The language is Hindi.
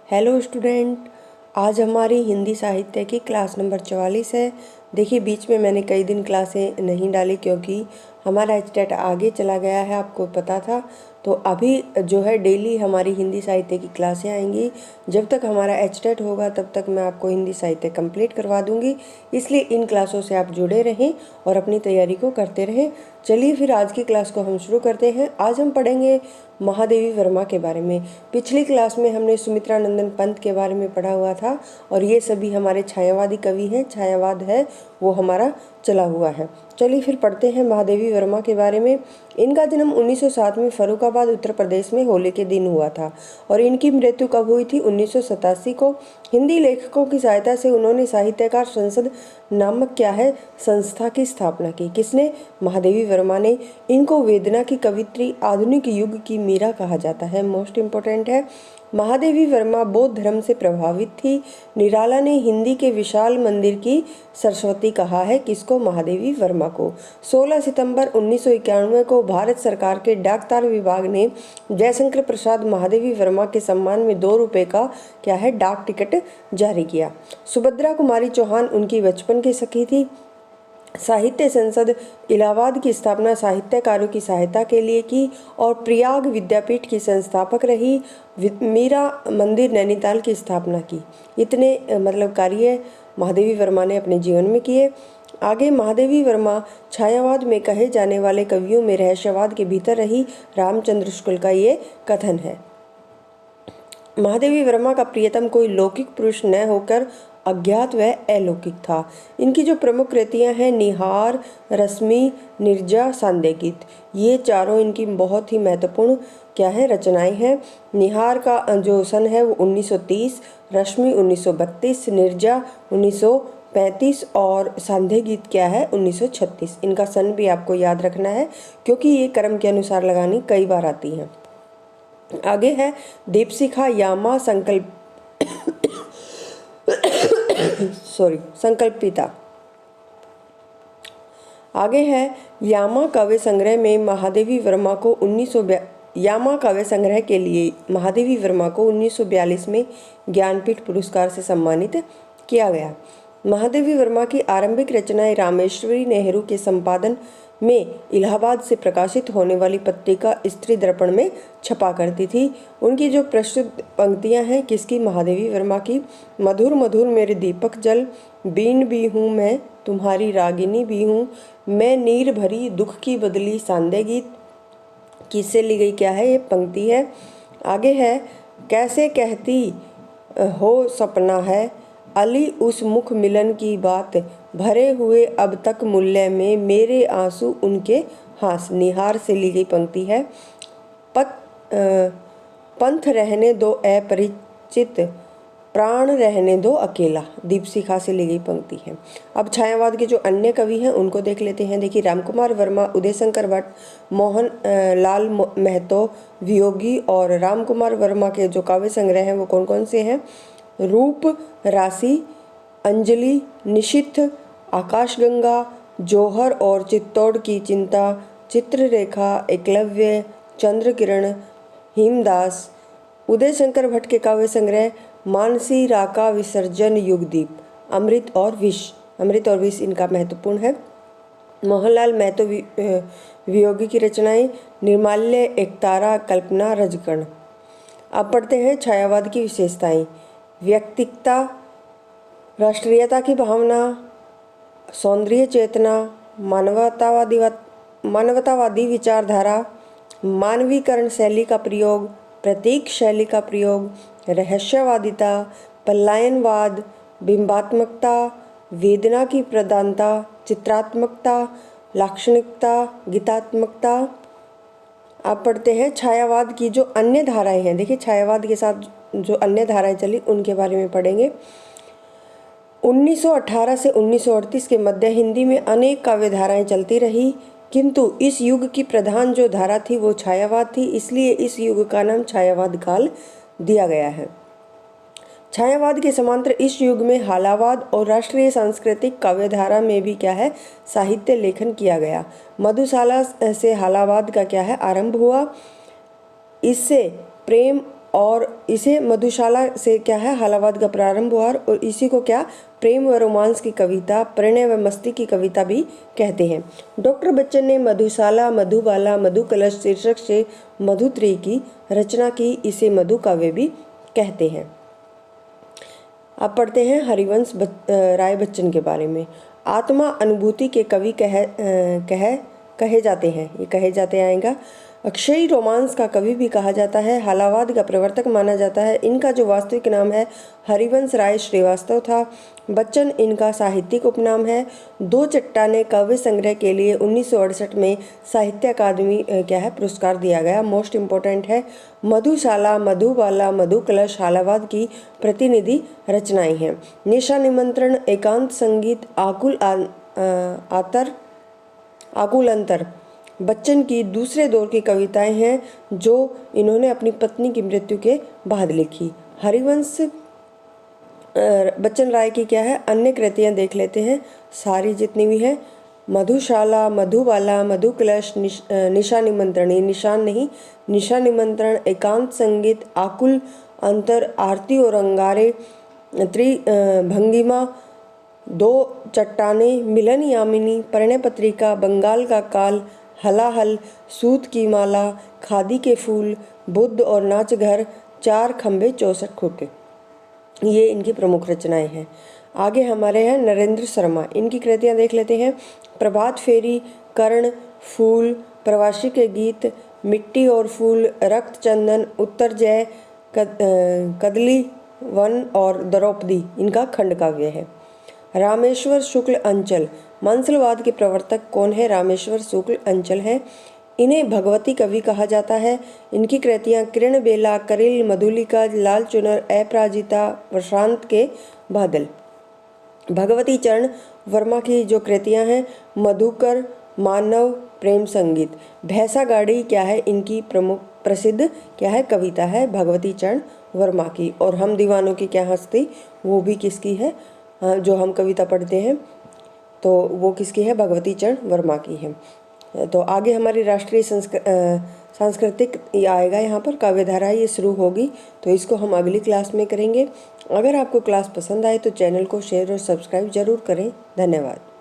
हेलो स्टूडेंट, आज हमारी हिंदी साहित्य की क्लास नंबर 44 है। देखिए, बीच में मैंने कई दिन क्लासें नहीं डाली क्योंकि हमारा एचटेट आगे चला गया है, आपको पता था। तो अभी जो है डेली हमारी हिंदी साहित्य की क्लासें आएंगी। जब तक हमारा एचटेट होगा तब तक मैं आपको हिंदी साहित्य कंप्लीट करवा दूंगी, इसलिए इन क्लासों से आप जुड़े रहें और अपनी तैयारी को करते रहें। चलिए फिर आज की क्लास को हम शुरू करते हैं। आज हम पढ़ेंगे महादेवी वर्मा के बारे में। पिछली क्लास में हमने सुमित्रा नंदन पंत के बारे में पढ़ा हुआ था और ये सभी हमारे छायावादी कवि हैं। छायावाद है वो हमारा चला हुआ है। चलिए फिर पढ़ते हैं महादेवी वर्मा के बारे में। इनका जन्म 1907 में फर्रुखाबाद उत्तर प्रदेश में होली के दिन हुआ था और इनकी मृत्यु कब हुई थी? 1987 को। हिंदी लेखकों की सहायता से उन्होंने साहित्यकार संसद नामक क्या है संस्था की स्थापना की। किसने? महादेवी वर्मा ने। इनको वेदना की कवित्री, आधुनिक युग की मीरा कहा जाता है। मोस्ट इम्पोर्टेंट है। महादेवी वर्मा बौद्ध धर्म से प्रभावित थी। निराला ने हिंदी के विशाल मंदिर की सरस्वती कहा है। किसको? महादेवी वर्मा को। 16 सितंबर 1991 को भारत सरकार के डाक तार विभाग ने जयशंकर प्रसाद महादेवी वर्मा के सम्मान में 2 रुपये का क्या है डाक टिकट जारी किया। सुभद्रा कुमारी चौहान उनकी बचपन की सखी थी। साहित्य संसद इलाहाबाद की स्थापना साहित्यकारों की सहायता के लिए की और प्रयाग विद्यापीठ की संस्थापक रही। मीरा मंदिर नैनीताल की स्थापना की। इतने कार्य महादेवी वर्मा ने अपने जीवन में किए। आगे महादेवी वर्मा छायावाद में कहे जाने वाले कवियों में रहस्यवाद के भीतर रही। रामचंद्र शुक्ल का ये कथन है। महादेवी वर्मा का प्रियतम कोई लौकिक पुरुष न होकर अज्ञात व अलौकिक था। इनकी जो प्रमुख कृतियां हैं निहार, रश्मि, निर्जा, सांध्य गीत, ये चारों इनकी बहुत ही महत्वपूर्ण क्या है रचनाएं हैं। निहार का जो सन है वो 1930, रश्मि 1932, निर्जा 1935 और सांध्य गीत क्या है 1936। इनका सन भी आपको याद रखना है क्योंकि ये क्रम के अनुसार लगानी कई बार आती हैं। आगे है दीपशिखा, यामा, संकल्पिता। आगे है यामा काव्य संग्रह में महादेवी वर्मा को यामा काव्य संग्रह के लिए महादेवी वर्मा को 1942 में ज्ञानपीठ पुरस्कार से सम्मानित किया गया। महादेवी वर्मा की आरंभिक रचनाएं रामेश्वरी नेहरू के संपादन में इलाहाबाद से प्रकाशित होने वाली पत्रिका स्त्री दर्पण में छपा करती थी। उनकी जो प्रसिद्ध पंक्तियां हैं किसकी? महादेवी वर्मा की। मधुर मधुर मेरे दीपक जल, बीन भी हूँ मैं तुम्हारी रागिनी भी हूँ, मैं नीर भरी दुख की बदली सांध्य गीत। किससे ली गई क्या है ये पंक्ति है। आगे है कैसे कहती हो सपना है, अली उस मुख मिलन की बात, भरे हुए अब तक मूल्य में मेरे आंसू उनके हास। निहार से ली गई पंक्ति है। पंथ रहने दो अपरिचित, प्राण रहने दो अकेला, दीपशिखा से ली गई पंक्ति है। अब छायावाद के जो अन्य कवि हैं उनको देख लेते हैं। देखिए, रामकुमार वर्मा, उदय शंकर भट्ट, मोहन लाल महतो, वियोगी और रामकुमार वर्मा के जो काव्य संग्रह हैं वो कौन कौन से हैं? रूप, राशि, अंजलि, निशिथ, आकाशगंगा, जौहर और चित्तौड़ की चिंता, चित्ररेखा, एकलव्य, चंद्र किरण, हिमदास। उदय शंकर भट्ट के काव्य संग्रह मानसी, राका, विसर्जन, युगदीप, अमृत और विष इनका महत्वपूर्ण है। मोहनलाल महतो वियोगी की रचनाएं निर्माल्य, एकतारा, कल्पना, रजकण। अब पढ़ते हैं छायावाद की विशेषताएं। व्यक्तिकता, राष्ट्रीयता की भावना, सौंदर्य चेतना, मानवतावादी विचारधारा, मानवीकरण शैली का प्रयोग, प्रतीक शैली का प्रयोग, रहस्यवादिता, पलायनवाद, बिंबात्मकता, वेदना की प्रधानता, चित्रात्मकता, लाक्षणिकता, गीतात्मकता। आप पढ़ते हैं छायावाद की जो अन्य धाराएं हैं। देखिए, छायावाद के साथ जो अन्य धाराएं चली उनके बारे में पढ़ेंगे। 1918 से 1938 के मध्य हिंदी में अनेक काव्य धाराएं चलती रही, किंतु इस युग की प्रधान जो धारा थी वो छायावाद थी, इसलिए इस युग का नाम छायावाद काल दिया गया है। छायावाद के समांतर इस युग में हालावाद और राष्ट्रीय सांस्कृतिक काव्यधारा में भी क्या है साहित्य लेखन किया गया। मधुशाला से हालावाद का क्या है आरंभ हुआ। इससे प्रेम और इसे मधुशाला से क्या है हालावाद का प्रारंभ हुआ और इसी को क्या प्रेम व रोमांस की कविता, प्रणय व मस्ती की कविता भी कहते हैं। डॉक्टर बच्चन ने मधुशाला, मधुबाला, मधु कलश शीर्षक से मधुत्रयी की रचना की, इसे मधु काव्य भी कहते हैं। अब पढ़ते हैं हरिवंश राय बच्चन के बारे में। आत्मा अनुभूति के कवि कहे जाते हैं, ये कहे जाते आएगा। अक्षयी रोमांस का कवि भी कहा जाता है। हालावाद का प्रवर्तक माना जाता है। इनका जो वास्तविक नाम है हरिवंश राय श्रीवास्तव था। बच्चन इनका साहित्यिक उपनाम है। दो चट्टाने काव्य संग्रह के लिए 1968 में साहित्य अकादमी क्या है पुरस्कार दिया गया। मोस्ट इम्पोर्टेंट है। मधुशाला, मधुबाला, मधु कलश हालावाद की प्रतिनिधि रचनाएं हैं। निशा निमंत्रण, एकांत संगीत, आकुल अंतर बच्चन की दूसरे दौर की कविताएं हैं जो इन्होंने अपनी पत्नी की मृत्यु के बाद लिखी। हरिवंश बच्चन राय की क्या है अन्य कृतियां देख लेते हैं, सारी जितनी भी है। मधुशाला, मधुबाला, मधु कलश, निशा निमंत्रण, ये निशान नहीं, निशा निमंत्रण, एकांत संगीत, आकुल अंतर, आरती और अंगारे, त्रिभंगिमा, दो चट्टाने, मिलन यामिनी, प्रणय पत्रिका, बंगाल का काल, हलाहल, सूत की माला, खादी के फूल, बुद्ध और नाच घर, चार खंबे 64 खूंटे, ये इनकी प्रमुख रचनाएं हैं। आगे हमारे हैं नरेंद्र शर्मा, इनकी कृतियां देख लेते हैं। प्रभात फेरी, कर्ण, फूल, प्रवासी के गीत, मिट्टी और फूल, रक्त चंदन, उत्तर जय, कदली वन और द्रौपदी इनका खंड काव्य है। रामेश्वर शुक्ल अंचल, मांसलवाद के प्रवर्तक कौन है? रामेश्वर शुक्ल अंचल है। इन्हें भगवती कवि कहा जाता है। इनकी कृतियां किरण बेला, करिल, मधुलिका, लाल चुनर, अपराजिता, प्रशांत के बादल। भगवती चरण वर्मा की जो कृतियां हैं मधुकर, मानव, प्रेम संगीत। भैंसा गाड़ी क्या है इनकी प्रमुख प्रसिद्ध क्या है कविता है भगवती चरण वर्मा की। और हम दीवानों की क्या हस्ती, वो भी किसकी है? जो हम कविता पढ़ते हैं तो वो किसकी है? भगवती चरण वर्मा की है। तो आगे हमारी राष्ट्रीय सांस्कृतिक आएगा, यहाँ पर काव्यधारा ये शुरू होगी, तो इसको हम अगली क्लास में करेंगे। अगर आपको क्लास पसंद आए तो चैनल को शेयर और सब्सक्राइब जरूर करें। धन्यवाद।